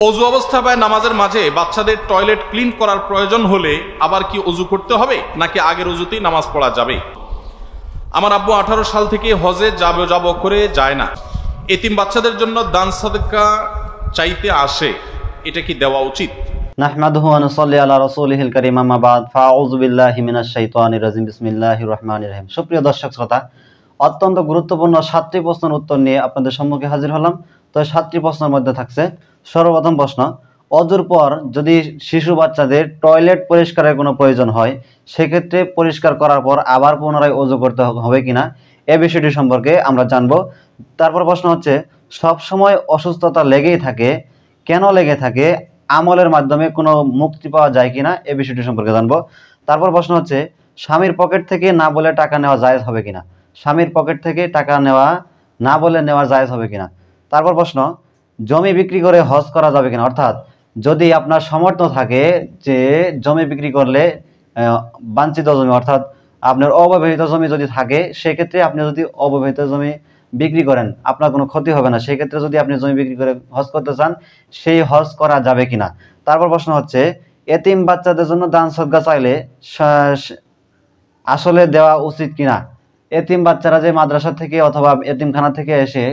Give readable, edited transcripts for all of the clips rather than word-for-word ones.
অজু অবস্থায় নামাজের মাঝে বাচ্চাদের টয়লেট ক্লিন করার প্রয়োজন হলে আবার কি অজু করতে হবে নাকি আগের অজুতেই নামাজ পড়া যাবে? আমার আব্বু 18 সাল থেকে হজে যাব করে যায় না। এতিম বাচ্চাদের জন্য দান সাদকা চাইতে আসে, এটা কি দেওয়া উচিত? নাহমাদুহু ওয়া নুসাল্লি আলা রাসূলিহিল কারীম, আম্মা বাদ, ফাআউযু বিল্লাহি মিনাশ শাইতানির রাজিম, বিসমিল্লাহির রহমানির রহিম। সুপ্রিয় দর্শক শ্রোতা, অত্যন্ত গুরুত্বপূর্ণ 7টি প্রশ্নের উত্তর নিয়ে আপনাদের সম্মুখে হাজির হলাম। তো 7টি প্রশ্নের মধ্যে থাকছে সর্বপ্রথম প্রশ্ন, অজুর পর যদি শিশু বাচ্চাদের টয়লেট পরিষ্কারের কোনো প্রয়োজন হয়, সেক্ষেত্রে পরিষ্কার করার পর আবার পুনরায় অজু করতে হবে কিনা, এই বিষয়টি সম্পর্কে আমরা জানবো। তারপর প্রশ্ন হচ্ছে, সব সময় অসুস্থতা লেগেই থাকে, কেন লেগে থাকে, আমলের মাধ্যমে কোনো মুক্তি পাওয়া যায় কিনা, এই বিষয়টি সম্পর্কে জানবো। তারপর প্রশ্ন হচ্ছে, স্বামীর পকেট থেকে না বলে টাকা নেওয়া জায়েজ হবে কিনা, স্বামীর পকেট থেকে টাকা নেওয়া না বলে নেওয়া জায়েজ হবে কিনা। তারপর প্রশ্ন, জমি বিক্রি করে হজ করা যাবে কিনা, অর্থাৎ যদি আপনার সামর্থ্য থাকে যে জমি বিক্রি করলে বাঞ্ছিত জমি, অর্থাৎ আপনার অব্যবহৃত জমি যদি থাকে, সেক্ষেত্রে আপনি যদি অব্যবহৃত জমি বিক্রি করেন আপনার কোনো ক্ষতি হবে না, সেক্ষেত্রে যদি আপনি জমি বিক্রি করে হজ করতে চান সেই হজ করা যাবে কিনা। তারপর প্রশ্ন হচ্ছে, এতিম বাচ্চাদের জন্য দান সদকা চাইলে আসলে দেওয়া উচিত কিনা, এতিম বাচ্চারা যে মাদ্রাসা থেকে অথবা এতিমখানা থেকে এসে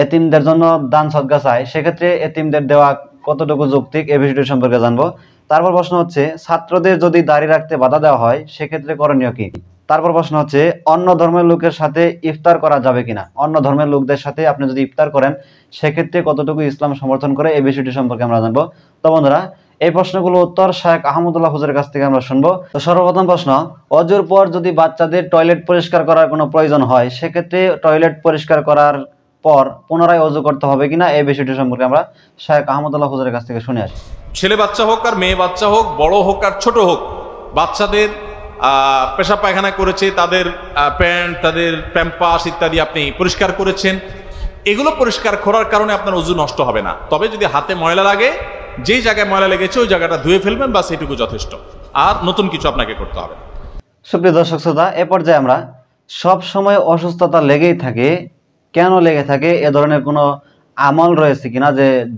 এতিমদের জন্য দান সদকা চায়, সেক্ষেত্রে এতিমদের দেওয়া কতটুকু যৌক্তিক, এই বিষয়টি সম্পর্কে জানবো। তারপর প্রশ্ন হচ্ছে, ছাত্রদের যদি দাড়ি রাখতে বাধা দেওয়া হয় সেক্ষেত্রে করণীয় কি। তারপর প্রশ্ন হচ্ছে, অন্য ধর্মের লোকের সাথে ইফতার করা যাবে কিনা, অন্য ধর্মের লোকদের সাথে আপনি যদি ইফতার করেন সেক্ষেত্রে কতটুকু ইসলাম সমর্থন করে, এই বিষয়টি সম্পর্কে আমরা জানবো। তো বন্ধুরা, এই প্রশ্নগুলো উত্তর শায়েখ আহমদুল্লাহ হুজুরের কাছ থেকে আমরা শুনবো। তো সর্বপ্রথম প্রশ্ন, অজুর পর যদি বাচ্চাদের টয়লেট পরিষ্কার করার কোনো প্রয়োজন হয়, সেক্ষেত্রে টয়লেট পরিষ্কার করার পর পুনরায় অজু করতে হবে কিনা, এই বিষয়টি সম্পর্কে আমরা শায়েখ আহমদুল্লাহ হুজুরের কাছ থেকে শুনে আসি। ছেলে বাচ্চা হোক আর মেয়ে বাচ্চা হোক, বড় হোক আর ছোট হোক, বাচ্চাদের পেশাব পায়খানা করেছে, তাদের প্যান্ট, তাদের প্যাম্পাস ইত্যাদি আপনি পরিষ্কার করেছেন, এগুলো পরিষ্কার করার কারণে আপনার অজু নষ্ট হবে না। তবে যদি হাতে ময়লা লাগে, যেই জায়গায় ময়লা লেগেছে ওই জায়গাটা ধুয়ে ফেলবেন, বাস এটুকু যথেষ্ট, আর নতুন কিছু আপনাকে করতে হবে। সুপ্রিয় দর্শক শ্রোতা, এ পর্যায়ে আমরা সব সময় অসুস্থতা লেগেই থাকে, কেন লেগে থাকে, এ ধরনের কোনো আমল রয়েছে কিনা,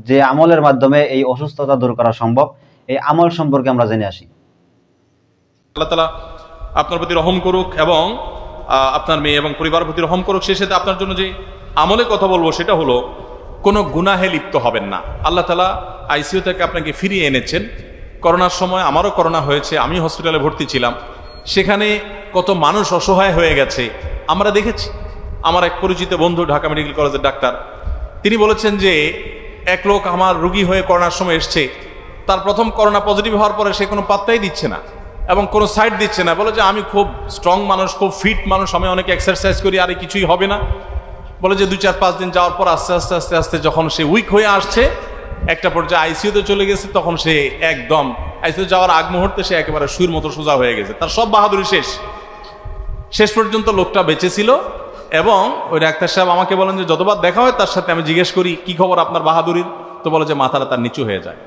যে আমলের মাধ্যমে এই অসুস্থতা দূর করা সম্ভব, এই আমল সম্পর্কে আমরা জেনে আসি। আল্লাহ তাআলা আপনার প্রতি রহম করুক এবং আপনার মেয়ে এবং পরিবারের প্রতি রহম করুক। সেই সাথে আপনার জন্য যে আমলে কথা বলবো সেটা হলো, কোনো গুনাহে লিপ্ত হবেন না। আল্লাহ তাআলা আইসিইউ থেকে আপনাকে ফিরিয়ে এনেছেন। করোনার সময় আমারও করোনা হয়েছে, আমি হসপিটালে ভর্তি ছিলাম, সেখানে কত মানুষ অসহায় হয়ে গেছে আমরা দেখেছি। আমার এক পরিচিত বন্ধু ঢাকা মেডিকেল কলেজের ডাক্তার, তিনি বলেছেন যে এক লোক আমার রোগী হয়ে করোনার সময় এসছে, তার প্রথম করোনা পজিটিভ হওয়ার পরে সে কোনো পাত্তাই দিচ্ছে না এবং কোনো সাইড দিচ্ছে না, বলে যে আমি খুব স্ট্রং মানুষ, খুব ফিট মানুষ, আমি অনেক এক্সারসাইজ করি, আর কিছুই হবে না। বলে যে 2-4-5 দিন যাওয়ার পর আস্তে আস্তে আস্তে আস্তে যখন সে উইক হয়ে আসছে, একটা পর্যায়ে আইসিইউতে চলে গেছে, তখন সে একদম আইসিইউ যাওয়ার আগ মুহূর্তে সে একেবারে সুইর মতো সোজা হয়ে গেছে, তার সব বাহাদুরি শেষ পর্যন্ত লোকটা বেঁচে ছিল। এবং ওই ডাক্তার সাহেব আমাকে বলেন যে যতবার দেখা হয় তার সাথে আমি জিজ্ঞেস করি কি খবর আপনার বাহাদুরির, তো বলে যে মাথাটা তার নিচু হয়ে যায়।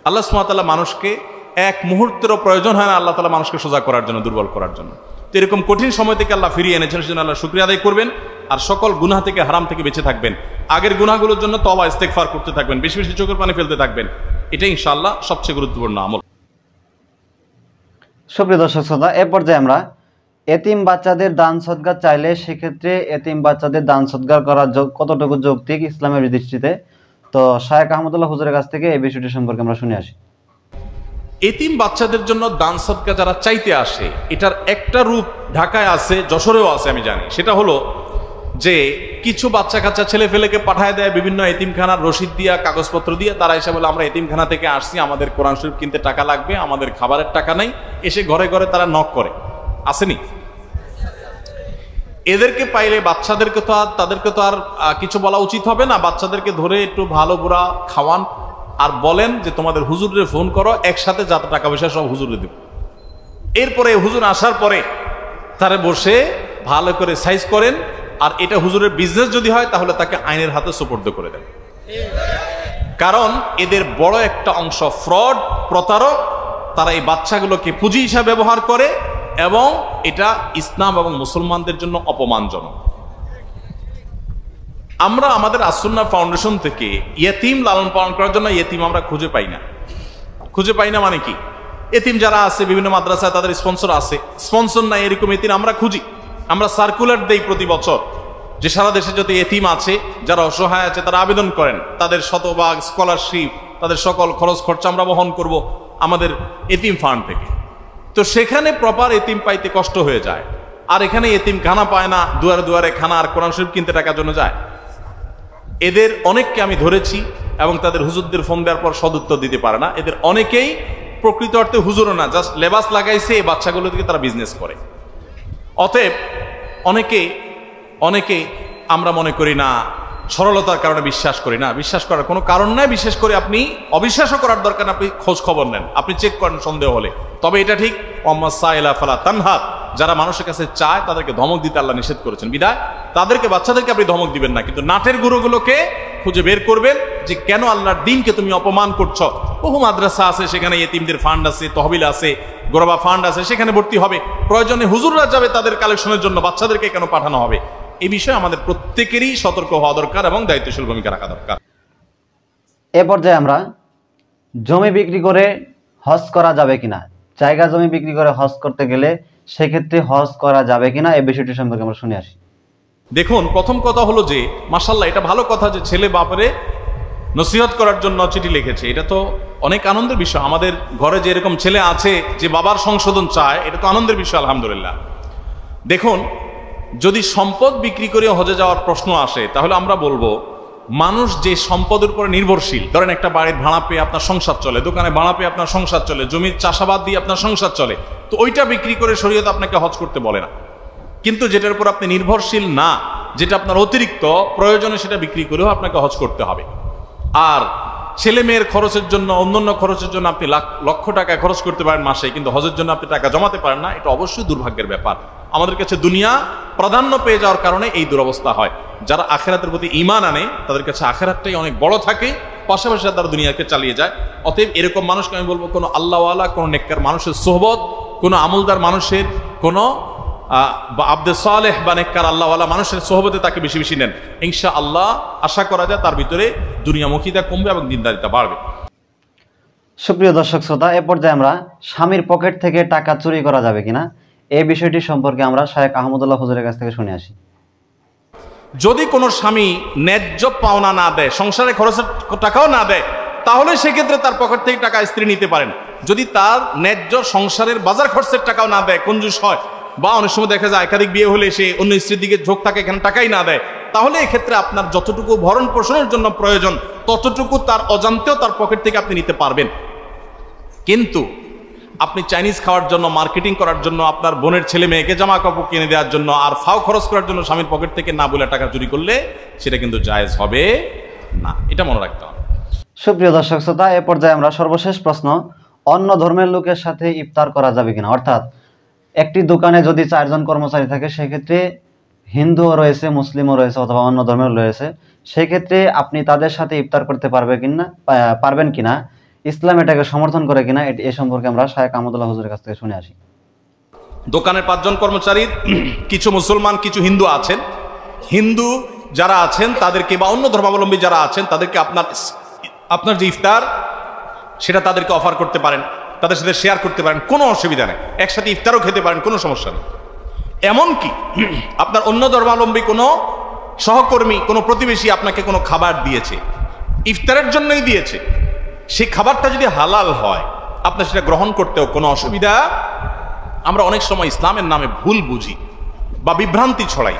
আল্লাহ সুবহানাহু ওয়া তাআলা মানুষকে এক মুহূর্তেরও প্রয়োজন হয় না আল্লাহ তাআলা মানুষকে সোজা করার জন্য, দুর্বল করার জন্য। তো এরকম কঠিন সময় থেকে আল্লাহ ফিরিয়ে এনেছেন, সেজন্য আল্লাহ শুকরিয়া আদায় করবেন আর সকল গুনাহ থেকে, হারাম থেকে বেঁচে থাকবেন। আগের গুনাহগুলোর জন্য তওবা ইস্তেগফার করতে থাকবেন, বেশি বেশি চোখের পানি ফেলতে থাকবেন। এটা ইনশাআল্লাহ সবচেয়ে গুরুত্বপূর্ণ আমল। সুপ্রিয় দর্শক শ্রোতা, এ পর্যায়ে আমরা এতিম বাচ্চাদের দান সদকা চাইলে সেক্ষেত্রে এতিম বাচ্চাদের দান সদকা করা কতটুকু যৌক্তিক ইসলামের দৃষ্টিতে, তো শায়েখ আহমদুল্লাহ হুজুরের কাছ থেকে এই বিষয়টি সম্পর্কে আমরা শুনে আসি। এতিম বাচ্চাদের জন্য দান সদকা যারা চাইতে আসে, এটার একটা রূপ ঢাকায় আছে, যশোরেও আছে, আমি জানি। সেটা হলো যে কিছু বাচ্চা কাচ্চা ছেলে ফেলেকে পাঠায় দেয় বিভিন্ন এতিমখানার রসিদ দিয়া, কাগজপত্র দিয়ে, তারা এসে বলে আমরা এতিমখানা থেকে আসছি, আমাদের কোরআন শরীফ কিনতে টাকা লাগবে, আমাদের খাবারের টাকা নাই। এসে ঘরে ঘরে তারা নক করে, আসেনি? এদেরকে পাইলে তাদেরকে তো আর কিছু বলা উচিত হবে না। বাচ্চাদেরকে ধরে একটু ভালো বুড়া খাওয়ান আর বলেন যে তোমাদের হুজুরে ফোন করো, একসাথে যত টাকা পয়সা সব হুজুরে দেব। এরপরে হুজুর আসার পরে তারা বসে ভালো করে সাইজ করেন, আর এটা হুজুরের বিজনেস যদি হয় তাহলে তাকে আইনের হাতে সুপর্দ করে দেন। কারণ এদের বড় একটা অংশ ফ্রড, প্রতারক, তারা এই বাচ্চাগুলোকে পুঁজি হিসাবে ব্যবহার করে এবং এটা ইসলাম এবং মুসলমানদের জন্য অপমানজনক। আমরা আমাদের আসুন্নাহ ফাউন্ডেশন থেকে ইয়েতিম লালন পালন করার জন্য ইয়েতিম আমরা খুঁজে পাই না। খুঁজে পাই না মানে কি? এতিম যারা আছে বিভিন্ন মাদ্রাসায় তাদের স্পন্সর আছে, স্পন্সর নাই এরকম এতিম আমরা খুঁজি। আমরা সার্কুলার দেই প্রতি বছর যে সারা দেশে যত এতিম আছে, যারা অসহায় আছে, তারা আবেদন করেন, তাদের শতভাগ স্কলারশিপ, তাদের সকল খরচ খরচা আমরা বহন করব আমাদের এতিম ফান্ড থেকে। তো সেখানে প্রপার এতিম পাইতে কষ্ট হয়ে যায়। আর এখানে এতিম খানা পায় না, দুয়ারে দুয়ারে খানা আর কোরআন শরীফ কিনতে টাকার জন্য যায়। এদের অনেককে আমি ধরেছি এবং তাদের হুজুরদের ফোন দেওয়ার পর সদুত্তর দিতে পারে না। এদের অনেকেই প্রকৃত অর্থে হুজুরও না, জাস্ট লেবাস লাগাইছে এই বাচ্চাগুলো থেকে তারা বিজনেস করে। অতএব অনেকে আমরা মনে করি না, সরলতার কারণে বিশ্বাস করি না। বিশ্বাস করার কোনো কারণ নাই। বিশেষ করে আপনি অবিশ্বাসও করার দরকার না, আপনি খোঁজ খবর নেন, আপনি চেক করেন সন্দেহ হলে। তবে এটা ঠিক, ফালা তানহার, যারা মানুষের কাছে চায় তাদেরকে ধমক দিতে আল্লাহ নিষেধ করেছেন। বিদায় তাদেরকে, বাচ্চাদেরকে আপনি ধমক দিবেন না, কিন্তু নাটের গুরুগুলোকে খুঁজে বের করবেন যে কেন আল্লাহর দ্বীনকে তুমি অপমান করছো। বহু মাদ্রাসা আছে, সেখানে ইয়েতিমদের ফান্ড আছে, তহবিল আছে, গোরবা ফান্ড আছে, সেখানে ভর্তি হবে। প্রয়োজনে হুজুররা যাবে তাদের কালেকশনের জন্য, বাচ্চাদেরকে কেন পাঠানো হবে? এই বিষয়ে আমাদের প্রত্যেকেরই সতর্ক হওয়া দরকার এবং দায়িত্বশীল ভূমিকা রাখা দরকার। এ পর্যায়ে আমরা জমি বিক্রি করে হজ করা যাবে কিনা, জায়গা জমি বিক্রি করে হজ করতে গেলে সেক্ষেত্রে হজ করা যাবে কিনা, এই বিষয়টি সম্পর্কে আমরা শুনে আসি। দেখুন, প্রথম কথা হলো যে মাশাআল্লাহ, এটা ভালো কথা যে ছেলে বাপরে নসিহত করার জন্য চিঠি লিখেছে। এটা তো অনেক আনন্দের বিষয়। আমাদের ঘরে যে এরকম ছেলে আছে যে বাবার সংশোধন চায়, এটা তো আনন্দের বিষয়, আলহামদুলিল্লাহ। দেখুন, যদি সম্পদ বিক্রি করে হজে যাওয়ার প্রশ্ন আসে, তাহলে আমরা বলবো মানুষ যে সম্পদের উপরে নির্ভরশীল, ধরেন একটা বাড়ির ভাড়া পেয়ে আপনার সংসার চলে, দোকানে ভাড়া পেয়ে আপনার সংসার চলে, জমির চাষাবাদ দিয়ে আপনার সংসার চলে, তো ওইটা বিক্রি করে শরীয়ত আপনাকে হজ করতে বলে না। কিন্তু যেটার উপর আপনি নির্ভরশীল না, যেটা আপনার অতিরিক্ত প্রয়োজনে, সেটা বিক্রি করেও আপনাকে হজ করতে হবে। আর ছেলে মেয়ের খরচের জন্য, অন্যান্য খরচের জন্য আপনি লক্ষ টাকা খরচ করতে পারেন মাসে, কিন্তু হজের জন্য আপনি টাকা জমাতে পারেন না, এটা অবশ্যই দুর্ভাগ্যের ব্যাপার। আমাদের কাছে দুনিয়া প্রাধান্য পেয়ে যাওয়ার কারণে এই দুরবস্থা হয়। যারা আখেরাতের প্রতি ঈমান আনে, তাদের কাছে আখেরাতটাই অনেক বড় থাকে, পাশাপাশি তারা দুনিয়াকে চালিয়ে যায়। অতএব এরকম মানুষকে আমি বলবো, কোনো আল্লাহওয়ালা, কোনো নেককার মানুষের সোহবত, কোনো আমলদার মানুষের, কোনো আব্দে সালেহ বা নেককার আল্লাহওয়ালা মানুষের সোহবতে তাকে বেশি বেশি নেন। ইনশাআল্লাহ আশা করা যায় তার ভিতরে দুনিয়ামুখিতা কমবে এবং দিনদারিতা বাড়বে। সুপ্রিয় দর্শক শ্রোতা, এ পর্যায়ে আমরা স্বামীর পকেট থেকে টাকা চুরি করা যাবে কিনা, এই বিষয়টি সম্পর্কে আমরা শায়েখ আহমদুল্লাহ হুজুরের কাছ থেকে শুনে আসি। যদি কোনো স্বামী ন্যায্য পাওনা না দেয়, সংসারে খরচের টাকাও না দেয়, তাহলে সেক্ষেত্রে তার পকেট থেকে টাকা স্ত্রী নিতে পারেন। যদি তার ন্যায্য সংসারের বাজার খরচের টাকাও না দেয়, কঞ্জুস হয়, বা অনেক সময় দেখা যায় একাধিক বিয়ে হলে সে অন্য স্ত্রীর দিকে ঝোঁক থাকে, এখানে টাকাই না দেয়, তাহলে এক্ষেত্রে আপনার যতটুকু ভরণ পোষণের জন্য প্রয়োজন, ততটুকু তার অজান্তেও তার পকেট থেকে আপনি নিতে পারবেন। কিন্তু আপনি চাইনিজ খাওয়ার জন্য, মার্কেটিং করার জন্য, আপনার বোনের ছেলে মেয়েকে জামা কাপড় কিনে দেওয়ার জন্য, আর ফাও খরচ করার জন্য স্বামীর পকেট থেকে না বলে টাকা চুরি করলে সেটা কিন্তু জায়েজ হবে না, এটা মনে রাখতে হবে। সুপ্রিয় দর্শক শ্রোতা, এ পর্যায়ে আমরা সর্বশেষ প্রশ্ন, অন্য ধর্মের লোকের সাথে ইফতার করা যাবে কিনা। অর্থাৎ একটি দোকানে যদি 4 জন কর্মচারী থাকে, সেক্ষেত্রে হিন্দুও রয়েছে, মুসলিমও রয়েছে, অথবা অন্য ধর্মের রয়েছে, সেক্ষেত্রে আপনি তাদের সাথে ইফতার করতে পারবেন কিনা, ইসলাম এটাকে সমর্থন করে কিনা, এ সম্পর্কে আমরা শায়েখ আহমদুল্লাহ হুজুরের কাছ থেকে শুনে আসি। দোকানের 5 জন কর্মচারীর কিছু মুসলমান, কিছু হিন্দু আছেন। হিন্দু যারা আছেন তাদেরকে, বা অন্য ধর্মাবলম্বী যারা আছেন তাদেরকে আপনার যে ইফতার সেটা তাদেরকে অফার করতে পারেন, তাদের সাথে শেয়ার করতে পারেন, কোনো অসুবিধা নেই। একসাথে ইফতারও খেতে পারেন, কোনো সমস্যা নেই। এমনকি আপনার অন্য ধর্মাবলম্বী কোনো সহকর্মী, কোনো প্রতিবেশী আপনাকে কোনো খাবার দিয়েছে, ইফতারের জন্যই দিয়েছে, সেই খাবারটা যদি হালাল হয়, আপনার সেটা গ্রহণ করতেও কোনো অসুবিধা। আমরা অনেক সময় ইসলামের নামে ভুল বুঝি বা বিভ্রান্তি ছড়াই।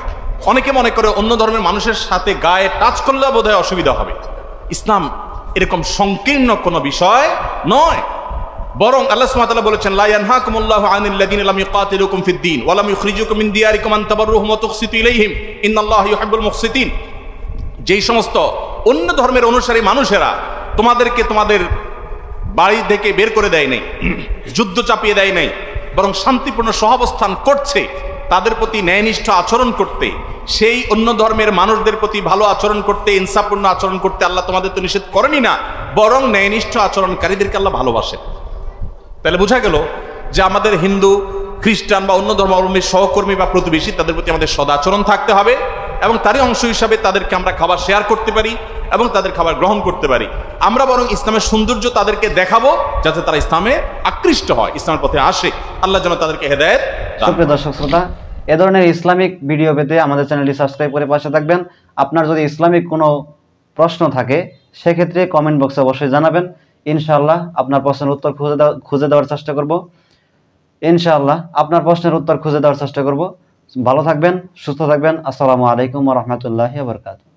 অনেকে মনে করে অন্য ধর্মের মানুষের সাথে গায়ে টাচ করলে বোধহয় অসুবিধা হবে। ইসলাম এরকম সংকীর্ণ কোনো বিষয় নয়, বরং আল্লাহ সুবহানাহু ওয়া তাআলা বলেছেন, লা ইয়ানহাকুমুল্লাহু আনিল লাযিনা লাম ইউকাতিলুকুম ফিদ-দীন ওয়া লাম ইখরিজুকুম মিন দিয়ারিকুম আন তাবাররুহুম ওয়া তুকসিতু ইলাইহিম ইন্নাল্লাহা ইউহিব্বুল মুকসিতিন। যেই সমস্ত অন্য ধর্মের অনুসারী মানুষেরা তোমাদেরকে তোমাদের বাড়ি থেকে বের করে দেয় নাই, যুদ্ধ চাপিয়ে দেয় নাই, বরং শান্তিপূর্ণ সহাবস্থান করছে, তাদের প্রতি ন্যায়নিষ্ঠ আচরণ করতে, সেই অন্য ধর্মের মানুষদের প্রতি ভালো আচরণ করতে, ইনসাফপূর্ণ আচরণ করতে আল্লাহ তোমাদের তো নিষেধ করেনি না, বরং ন্যায়নিষ্ঠ আচরণকারীদেরকে আল্লাহ ভালোবাসেন। তাহলে বোঝা গেল যে আমাদের হিন্দু, খ্রিস্টান বা অন্য ধর্মাবলম্বীর সহকর্মী বা প্রতিবেশী, তাদের প্রতি আমাদের সদাচরণ থাকতে হবে, এবং তারই অংশ হিসাবে তাদেরকে আমরা খাবার শেয়ার করতে পারি এবং তাদের খাবার গ্রহণ করতে পারি। আমরা বরং ইসলামের সৌন্দর্য তাদেরকে দেখাবো, যাতে তারা ইসলামে আকৃষ্ট হয়, ইসলামের পথে আসে। আল্লাহ যেন তাদেরকে হেদায়েত দান করেন। সুপ্রিয় দর্শক শ্রোতা, এ ধরনের ইসলামিক ভিডিও পেতে আমাদের চ্যানেলটি সাবস্ক্রাইব করে পাশে থাকবেন। আপনার যদি ইসলামিক কোনো প্রশ্ন থাকে সেক্ষেত্রে কমেন্ট বক্সে অবশ্যই জানাবেন। ইনশাআল্লাহ আপনার প্রশ্নের উত্তর খুঁজে দেওয়ার চেষ্টা করব। ইনশাআল্লাহ আপনার প্রশ্নের উত্তর খুঁজে দেওয়ার চেষ্টা করব। ভালো থাকবেন, সুস্থ থাকবেন। আসসালামু আলাইকুম ওয়া রাহমাতুল্লাহি ওয়া বারাকাতুহু।